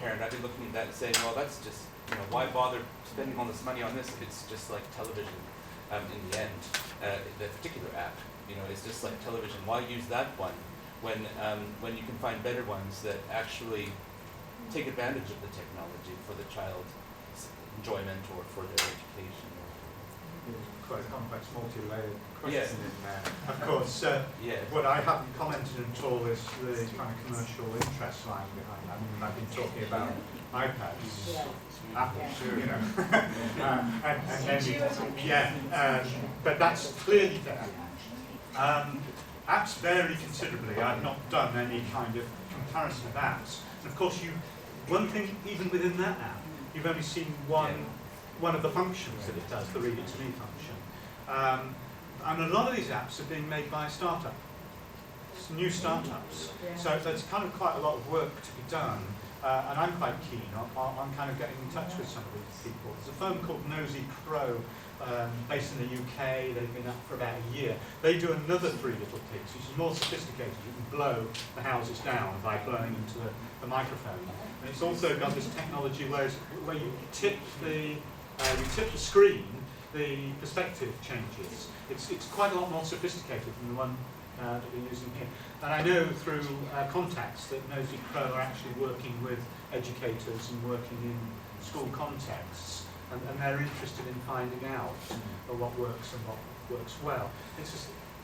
parent, I'd be looking at that and saying, well, that's just, why bother spending all this money on this if it's just like television in the end. That particular app, is just like television. Why use that one when you can find better ones that actually take advantage of the technology for the child's enjoyment or for their education? Quite a complex, multi-layered Yeah. question in there. Of course, what I haven't commented at all is the kind of commercial interest lying behind that. I mean, I've been talking about iPads, Apple, and then but that's clearly there. Apps vary considerably. I've not done any kind of comparison of apps. And of course, one thing, even within that app, you've only seen one of the functions that it does, the read it to me function. And a lot of these apps are being made by a startup. It's new startups. So there's kind of quite a lot of work to be done. And I'm quite keen on kind of getting in touch with some of these people. There's a firm called Nosy Crow, based in the UK. They've been up for about a year. They do another Three Little Pigs, which is more sophisticated. You can blow the houses down by blowing into the microphone. And it's also got this technology where you tip the screen, the perspective changes. It's quite a lot more sophisticated than the one that we're using here. And I know through contacts that Nosy Crow are actually working with educators and working in school contexts, and they're interested in finding out what works and what works well.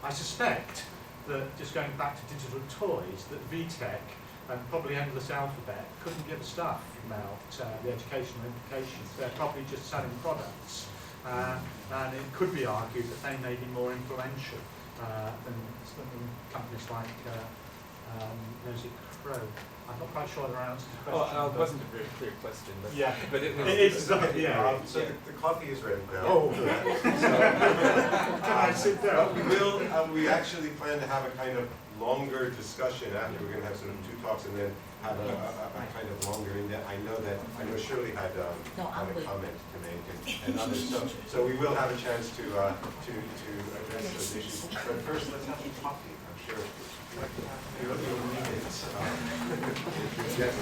I suspect that, just going back to digital toys, that VTech and probably Endless Alphabet couldn't give a stuff about the educational implications. They're probably just selling products. And it could be argued that they may be more influential than companies like Nosy Crow. I'm not quite sure the answer to the question. Well, it wasn't a very clear question, but, but it was. So the coffee is ready now. Oh, can I sit down? We actually plan to have a kind of longer discussion after. We're going to have sort of two talks and then have a kind of longer in-depth. I know Shirley had a comment to make and others. So we will have a chance to address those issues. But first, let's have some coffee. I'm sure you'll need it. Jet lag.